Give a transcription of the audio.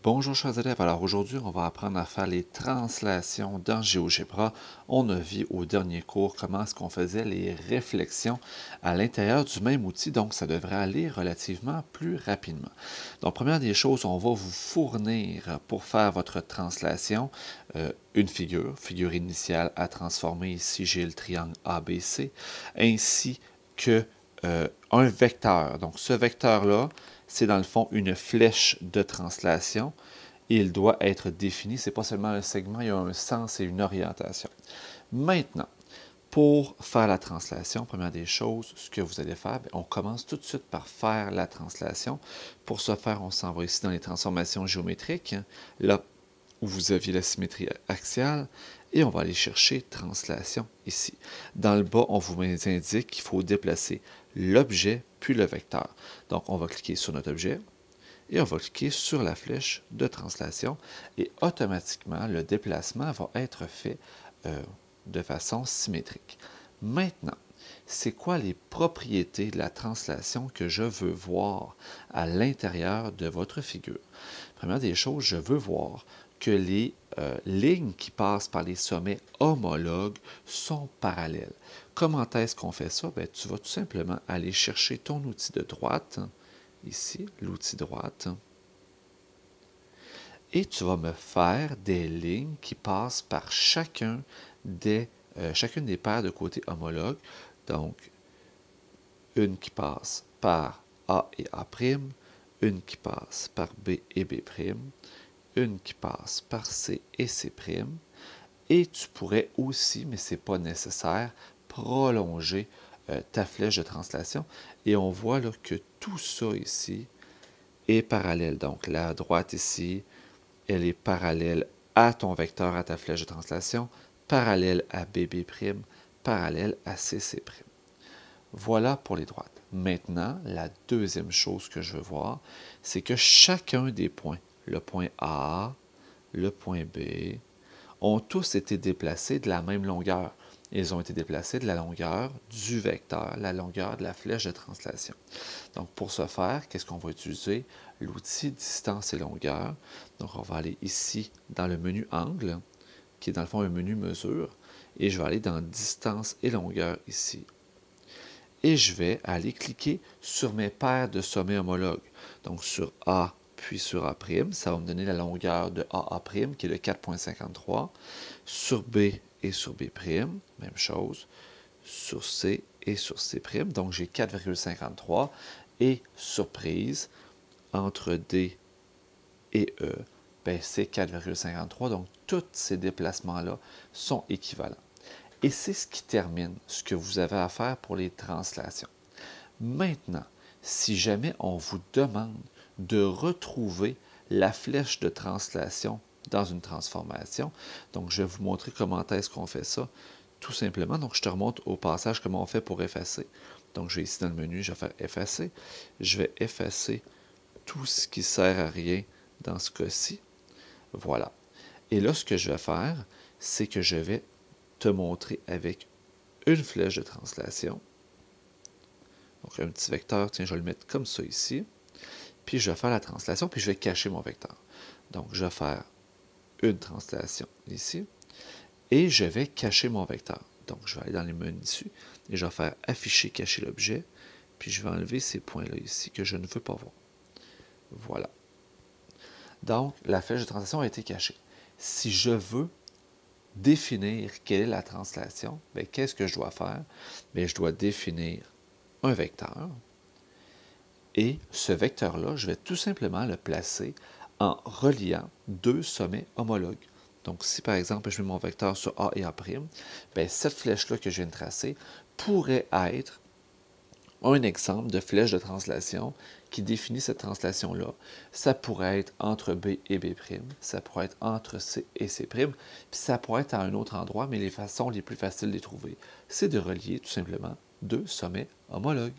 Bonjour chers élèves, alors aujourd'hui on va apprendre à faire les translations dans GeoGebra. On a vu au dernier cours comment est-ce qu'on faisait les réflexions à l'intérieur du même outil, donc ça devrait aller relativement plus rapidement. Donc première des choses, on va vous fournir pour faire votre translation une figure initiale à transformer. Ici j'ai le triangle ABC, ainsi que un vecteur. Donc ce vecteur-là, c'est dans le fond une flèche de translation. Il doit être défini. Ce n'est pas seulement un segment, il y a un sens et une orientation. Maintenant, pour faire la translation, première des choses, ce que vous allez faire, on commence tout de suite par faire la translation. Pour ce faire, on s'en va ici dans les transformations géométriques, là où vous aviez la symétrie axiale, et on va aller chercher translation ici. Dans le bas, on vous indique qu'il faut déplacer l'objet puis le vecteur. Donc, on va cliquer sur notre objet et on va cliquer sur la flèche de translation et automatiquement, le déplacement va être fait de façon symétrique. Maintenant, c'est quoi les propriétés de la translation que je veux voir à l'intérieur de votre figure? Première des choses, je veux voir que les lignes qui passent par les sommets homologues sont parallèles. Comment est-ce qu'on fait ça? Bien, tu vas tout simplement aller chercher ton outil de droite, ici, l'outil droite, et tu vas me faire des lignes qui passent par chacune des paires de côtés homologues. Donc, une qui passe par A et A', une qui passe par B et B', une qui passe par C et C', et tu pourrais aussi, mais ce n'est pas nécessaire, prolonger ta flèche de translation. Et on voit là, que tout ça ici est parallèle. Donc la droite ici, elle est parallèle à ton vecteur, à ta flèche de translation, parallèle à BB', parallèle à CC'. Voilà pour les droites. Maintenant, la deuxième chose que je veux voir, c'est que chacun des points, le point A, le point B, ont tous été déplacés de la même longueur. Ils ont été déplacés de la longueur du vecteur, la longueur de la flèche de translation. Donc, pour ce faire, qu'est-ce qu'on va utiliser? L'outil distance et longueur. Donc, on va aller ici dans le menu angle, qui est dans le fond un menu mesure, et je vais aller dans distance et longueur ici. Et je vais aller cliquer sur mes paires de sommets homologues. Donc, sur A, puis sur A', ça va me donner la longueur de AA', qui est le 4,53. Sur B et sur B', même chose. Sur C et sur C', donc j'ai 4,53. Et surprise, entre D et E, ben c'est 4,53. Donc, tous ces déplacements-là sont équivalents. Et c'est ce qui termine ce que vous avez à faire pour les translations. Maintenant, si jamais on vous demande de retrouver la flèche de translation dans une transformation, donc je vais vous montrer comment est-ce qu'on fait ça, tout simplement. Donc je te remonte au passage comment on fait pour effacer. Donc je vais ici dans le menu, je vais faire effacer. Je vais effacer tout ce qui ne sert à rien dans ce cas-ci. Voilà. Et là, ce que je vais faire, c'est que je vais te montrer avec une flèche de translation. Donc, un petit vecteur, tiens, je vais le mettre comme ça ici. Puis, je vais faire la translation, puis je vais cacher mon vecteur. Donc, je vais faire une translation ici. Et je vais cacher mon vecteur. Donc, je vais aller dans les menus ici. Et je vais faire afficher, cacher l'objet. Puis, je vais enlever ces points-là ici que je ne veux pas voir. Voilà. Donc, la flèche de translation a été cachée. Si je veux définir quelle est la translation, qu'est-ce que je dois faire? Bien, je dois définir un vecteur. Et ce vecteur-là, je vais tout simplement le placer en reliant deux sommets homologues. Donc, si par exemple, je mets mon vecteur sur A et A', bien, cette flèche-là que je viens de tracer pourrait être un exemple de flèche de translation qui définit cette translation-là. Ça pourrait être entre B et B', ça pourrait être entre C et C', puis ça pourrait être à un autre endroit, mais les façons les plus faciles de les trouver, c'est de relier tout simplement deux sommets homologues.